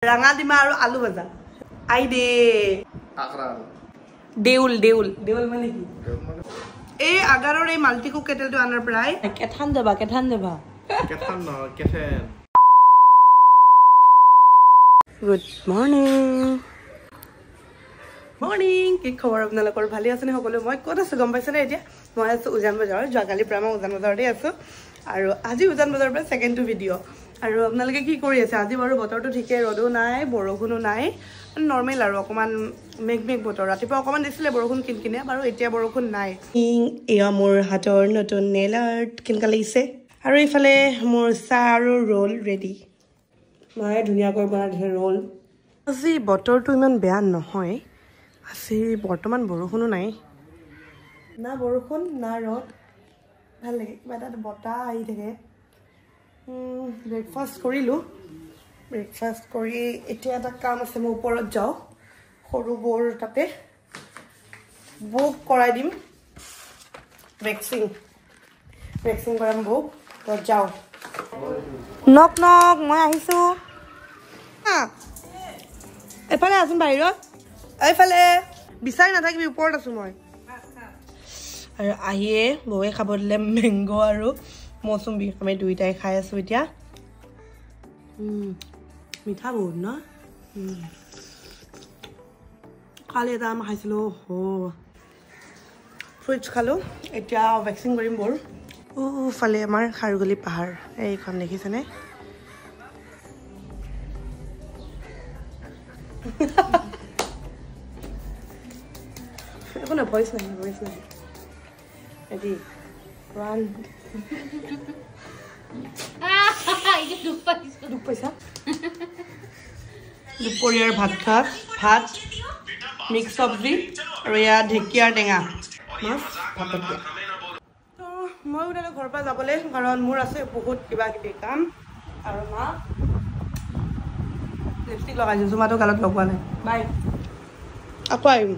Ranga dima aru alu bhaja. Ai de. Akra. Deul mane ki? Ei agaror ei multi cook kettle to anar prai. Kethan deba. Kethan no, kethan. Good morning. Morning. Ki khobor apnalokor bhali asene hokolo moi kota su gom paise na etia. Moi asu Ujan Bazar, jogali prama Ujan Bazar de asu. Aru aji Ujan Bazar pra second to video. আৰু আপোনালোকে কি কৰি আছে আজি বাৰু বতৰটো ঠিকে ৰদো নাই বৰষুণো নাই নৰমাল আৰু অকমান মেঘ বতৰ ৰাতিপুৱা অকমান দিছিলে বৰষুণ কিনকিনে বাৰু এতিয়া বৰষুণ নাই এয়া মোৰ হাতৰ নতুন নেল আৰ্ট কিনকালিছে আৰু ইফালে মোৰ চাহ আৰু ৰোল ৰেডি মই ধুনিয়াকৈ বনাইছে ৰোল আজি বতৰটো ইমান বেয়া নহয় আজি বৰ্তমান বৰষুণো নাই না বৰষুণ না ৰদ ভাল লাগে কিবা এটা বতাহ আহি থাকে ব্ৰেকফাষ্ট কৰিলো ব্ৰেকফাষ্ট কৰি এতিয়া এটা কাম আছে মই ওপৰত যাও সৰু বৰ তাতে বুক কৰাই দিম ভেক্সিন কৰাম বুক তো যাও নক মই আহিছো এফালে আছোন বাহিৰত এইফালে বিচাৰি নাথাকিবি ওপৰত আছো মই আৰু আহিয়ে বৌয়ে খাব দিলে মেংগো আৰু মৌসুমী আমি দুইটাই খাই আছো এতিয়া মিঠা বহুত না কালি এটা আমি খাইছিলো ফ্ৰুটছ খালো এতিয়া ভেক্সিন কৰিম বৰ ফালে আমাৰ খাৰগুলি পাহাৰ এইখন দেখিছেনে একো না ভইচ নাই এটি run দুখ পাইছা দুপৰীয়াৰ ভাত মিক্স চব্জি আৰু এয়া ঢেকীয়াৰ টেঙা মাছ ভাতত মই ওলালো ঘৰৰ পৰা যাবলৈ কাৰণ মোৰ আছে বহুত কিবা কিবি কাম আৰু মা লিপষ্টিক লগাইছো জুমাটো গালত লগোৱা নাই বাই আকৌ আহিম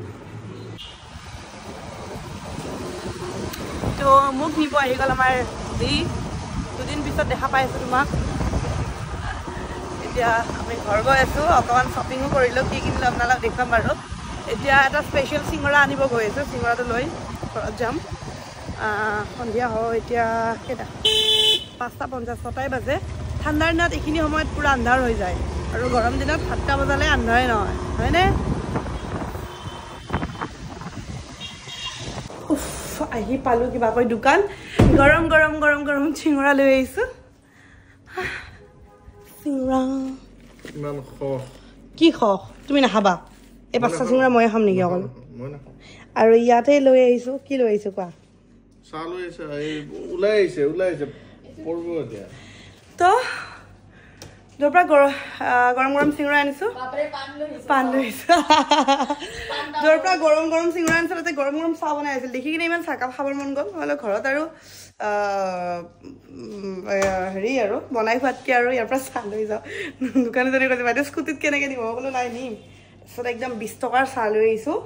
তো মোক নিব আহি গ'ল আমাৰ দুদিন পিছত দেখা পাই আছো তোমাক এতিয়া আমি ঘৰ গৈ আছো অকমান শ্বপিঙো কৰিলো কি কিনিলো আপোনালোক দেখুৱাম বাৰু এতিয়া এটা স্পেচিয়েল চিঙৰা আনিব গৈ আছো চিঙৰাটো লৈ ঘৰত যাম সন্ধিয়া হয় এতিয়া কেইটা 5:50 6টাই বাজে ঠাণ্ডাৰ দিনত এইখিনি সময়ত পুৰা আন্ধাৰ হৈ যায় আৰু গৰম দিনত 7টা বজালে আন্ধাৰে নহয় হয়নে আহি পালো কিবা কই দোকান গৰম চিঙৰা লৈ আহিছো চিঙৰা ইমান কি তুমি নাখাবা এই পাঁচটা চিঙৰা মই খাম নেকি অকল মই নাখাম আৰু ইয়াতে লৈ আহিছো কি লৈ আহিছো কোৱা চাহ লৈ আহিছে ওলাইছে পৰব এতিয়া তো দৰপৰা গৰম চিঙৰা আনিছো পান লৈছো দৰপৰা গৰম চিঙৰা আনিছো তাতে গৰম চাহ বনাই আছিল দেখি কিনে ইমান চাহকাপ খাবৰ মন গ'ল নহ'লে ঘৰত আৰু হেৰি আৰু বনাই খোৱাতকৈ আৰু ইয়াৰ পৰা চাহ লৈ যাওঁ দোকানীজনী কৈছে বাইদেউ স্কুটিত কেনেকৈ দিব বোলো নাই নিম তাৰপিছত একদম 20 টকাৰ চাহ লৈ আহিছোঁ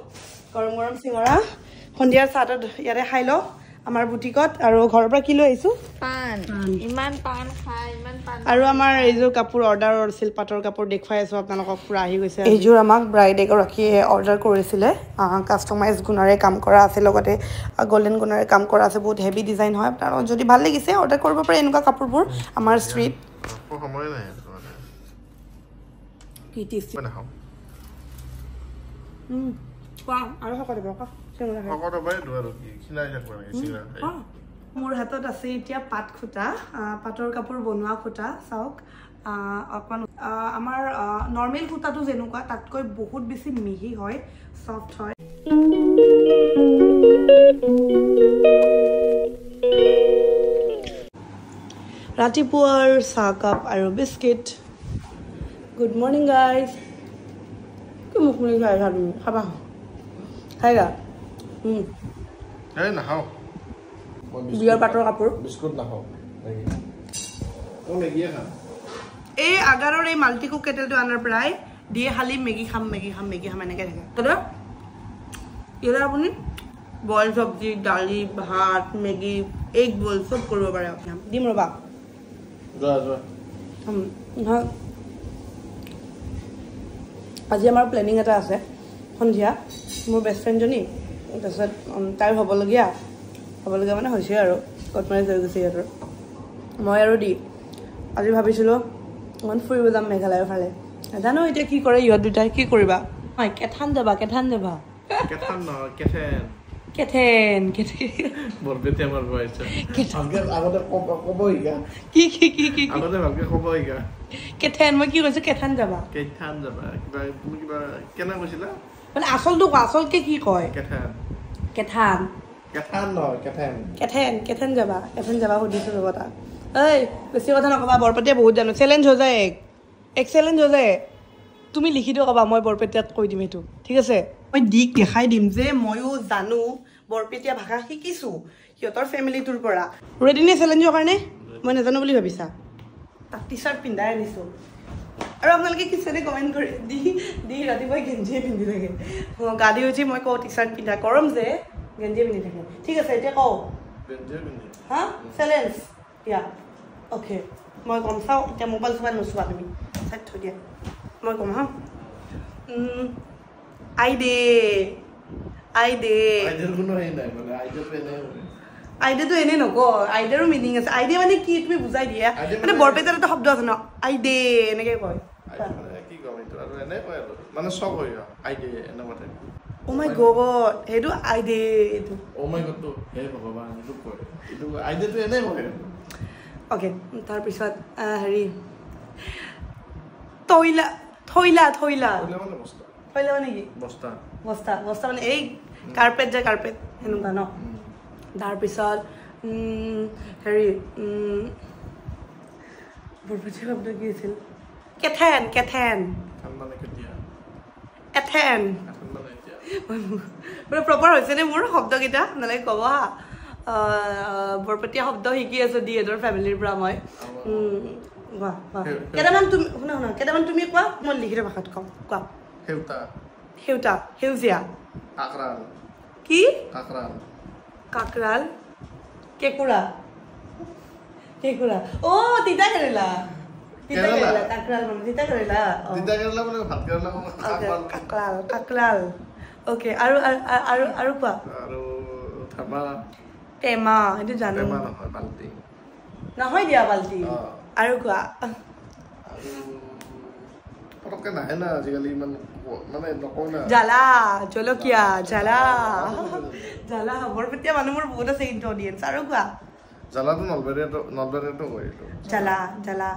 গৰম চিঙৰা সন্ধিয়াৰ চাহটো ইয়াতে খাই লওঁ আমাৰ বুটিকত আৰু ঘৰৰ পৰা কি লৈ আহিছোঁ পান ইমান পান খাই ইমান পান আৰু আমাৰ এইযোৰ কাপোৰ অৰ্ডাৰ কৰিছিল পাটৰ কাপোৰ দেখুৱাই আছোঁ আপোনালোকক পুৰা আহি গৈছে এইযোৰ আমাক ব্ৰাইড এগৰাকীয়ে অৰ্ডাৰ কৰিছিলে কাষ্টমাইজ গুণাৰে কাম কৰা আছে লগতে গল্ডেন গুণাৰে কাম কৰা আছে বহুত হেভি ডিজাইন হয় আপোনালোকক যদি ভাল লাগিছে অৰ্ডাৰ কৰিব পাৰে এনেকুৱা কাপোৰবোৰ আমাৰ ষ্ট্ৰীট সময় নাই কি টিপছ কোৱা আৰু সকলো মোৰ হাতত আছে এতিয়া পাট খুটা পাটৰ কাপোৰ বনোৱা খুটা চাওক অকমান আমাৰ নৰ্মেল খুটাটো যেনেকুৱা তাতকৈ বহুত বেছি মিহি হয় সফট হয় ৰাতিপুৱাৰ চাহকাপ আৰু বিস্কিট গুড মৰ্নিং গাইজ কি মুখ মুলি খাই খাবা খাইগা নাখাওঁ বিয়াৰ পাটৰ কাপোৰ বিস্কুট নাখাওঁ এই আগাৰৰ এই মাল্টি কুক কেটেলটো আনাৰ পৰাই দিয়ে খালি মেগী খাম এনেকৈ থাকে দাদা ইয়াতে আপুনি বইল চব্জি দালি ভাত মেগী এগ বইল চব কৰিব পাৰে আপুনি দিম ৰ'বা আজি আমাৰ প্লেনিং এটা আছে সন্ধিয়া মোৰ বেষ্ট ফ্ৰেণ্ডজনী তাৰপিছত তাইৰ হ'বলগীয়া মানে হৈছে আৰু ক'ত মানে লৈ গৈছে সিহঁতৰ মই আৰু দি আজি ভাবিছিলোঁ অকণমান ফুৰিব যাম মেঘালয়ৰ ফালে জানো এতিয়া কি কৰে ইহঁত দুটাই কি কৰিবা কেথান যাবা কেথান নহয় কেথেন বৰপেটীয়া মাৰিব আহিছে আগতে ক'ব শিকা কি আগতে ভালকে ক'ব শিকা কেথেন মই কি কৈছো কেথান যাবা কিবা তুমি কিবা কেনে কৈছিলা মানে আচলটো কোৱা আচলকে কি কয় কেথান নহয় কেথেন যাবা সুধিছো ৰ'ব তাক ঐ বেছি কথা নক'বা বৰপেটীয়া বহুত জানো চেলেঞ্জ হৈ যায় এক চেলেঞ্জ হৈ যায় তুমি লিখি দিও ক'বা মই বৰপেটীয়াত কৈ দিম এইটো ঠিক আছে মই দিক দেখাই দিম যে ময়ো জানো বৰপেটীয়া ভাষা শিকিছোঁ সিহঁতৰ ফেমিলিটোৰ পৰা ৰেডি নে চেলেঞ্জৰ কাৰণে মই নাজানো বুলি ভাবিছা তাক টি চাৰ্ট পিন্ধাই আনিছোঁ আৰু আপোনালোকে কিছুমানে কমেণ্ট কৰি দি ৰাতিপুৱাই গেঞ্জিয়ে পিন্ধি থাকে গা ধুই উঠি মই কওঁ টি চাৰ্ট পিন্ধা গৰম যে গেঞ্জিয়ে পিন্ধি থাকে ঠিক আছে এতিয়া কওঁ হা চেলেঞ্জ দিয়া অ'কে মই গম চাওঁ এতিয়া মোবাইল চোবাইল নোচোৱা তুমি চাই থৈ দিয়া মই কম হা আইডিয়াটো এনেই নকয় আইডিয়াৰো মিনিং আছে আইডিয়া মানে কি তুমি বুজাই দিয়া মানে বৰপেটাৰ এটা শব্দ আছে ন আইডে এনেকে কয় Oh my god, সেইটো আইডে এইটো Oh my god, হে ভগৱান এইটো কয় এইটো আইডিয়াটো এনে কয় ওকে তাৰ পিছত হেৰি থৈলা মানে কি বস্তা মানে এই কাৰ্পেট যে কাৰ্পেট সেনেকুৱা ন তাৰপিছত হেৰি বৰপেটীয়া শব্দ কি আছিল কেথেন মানে প্ৰপাৰ হৈছেনে মোৰ শব্দকেইটা নালাগে ক'ব হা বৰপেটীয়া শব্দ শিকি আছো দি এডৰ ফেমিলিৰ পৰা মই কেইটামান তুমি শুনা কেইটামান তুমি কোৱা মই লিখিত ভাষাত কম কোৱা সেউজীয়া কি কাকৰাল কেঁকুৰা অ' তিতা কেৰেলা কাকৰাল মানে তিতা কেৰেলা কাকৰাল অ'কে আৰু কোৱা টেমা সেইটো জানো নহয় দিয়া বাল্টি আৰু কোৱা জ্বালা জলকীয়া জ্বালা বৰপেটীয়া মানুহবোৰ বহুত আছে ইণ্টো অডিয়েঞ্চ আৰু কোৱা জ্বালাটো নলবাৰীতো কয় জ্বালা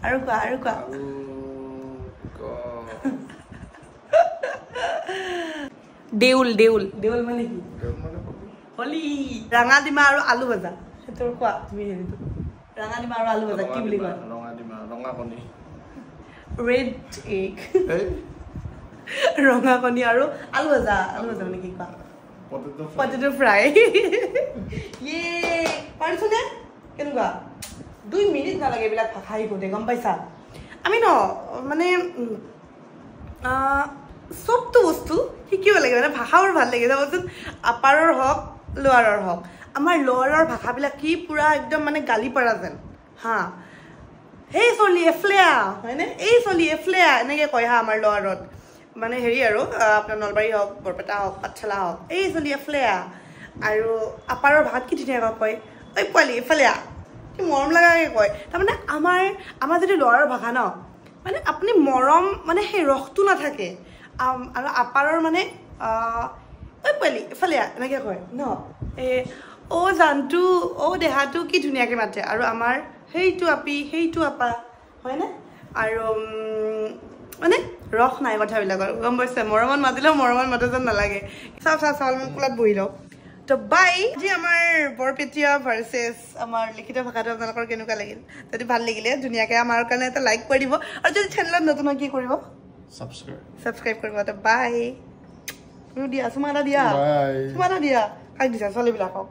আৰু কোৱা দেউল মানে কি হলি ৰঙা ডিমা আৰু আলু ভাজা সেইটোৰ কোৱা তুমি হেৰিটো ৰঙা ডিমা আৰু আলু ভাজা কি বুলি কয় ৰঙা কণী ৰেড এগ ৰঙা কণী আৰু আলু ভাজা মানে কি কোৱা পটেটো ফ্ৰাই পাৰিছো নে কেনেকুৱা 2 মিনিট নালাগে এইবিলাক ভাষা শিকোঁতে গম পাইছা আমি ন মানে চবটো বস্তু শিকিব লাগে মানে ভাষাবোৰ ভাল লাগে চাবচোন আপাৰৰ হওক লোৱাৰৰ হওক আমাৰ লোৱাৰৰ ভাষাবিলাক কি পুৰা একদম মানে গালি পাৰা যেন হা এই চলি এফলেয়া হয়নে এই চলি এফলেয়া এনেকৈ কয় হা আমাৰ লোৱাৰত মানে হেৰি আৰু আপোনাৰ নলবাৰী হওক বৰপেটা হওক পাঠশালা হওক এই চলি এফলেয়া আৰু আপাৰৰ ভাষাত কি ধুনীয়াকৈ কয় ঐ পোৱালি এফলেয়া কি মৰম লগাকৈ কয় তাৰমানে আমাৰ যদি লোৱাৰৰ ভাষা ন মানে আপুনি মৰম মানে সেই ৰসটো নাথাকে আৰু আপাৰৰ মানে ঐ পোৱালি এফলেয়া এনেকৈ কয় ন অ' জানটো অ' দেহাটো কি ধুনীয়াকৈ মাতে আৰু আমাৰ সেইটো আপি সেইটো আপা হয়নে আৰু মানে ৰস নাই কথাবিলাকৰ গম পাইছে মৰমত মাতিলেও মৰমত মাতে যেন নালাগে চাউল মই কোলাত বহি লওঁ তো বাই আজি আমাৰ বৰপেটীয়া ভাৰ্চেছ আমাৰ লিখিত ভাষাটো আপোনালোকৰ কেনেকুৱা লাগিল যদি ভাল লাগিলে ধুনীয়াকৈ আমাৰ কাৰণে এটা লাইক কৰি দিব আৰু যদি চেনেলত নতুন হয় কি কৰিব ছাবস্ক্ৰাইব কৰিব তো বাই দিয়া চুমা এটা দিয়া কাটি দিছা ছোৱালীবিলাকক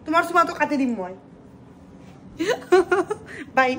তোমাৰ চুমাটো কাটি দিম মই বাই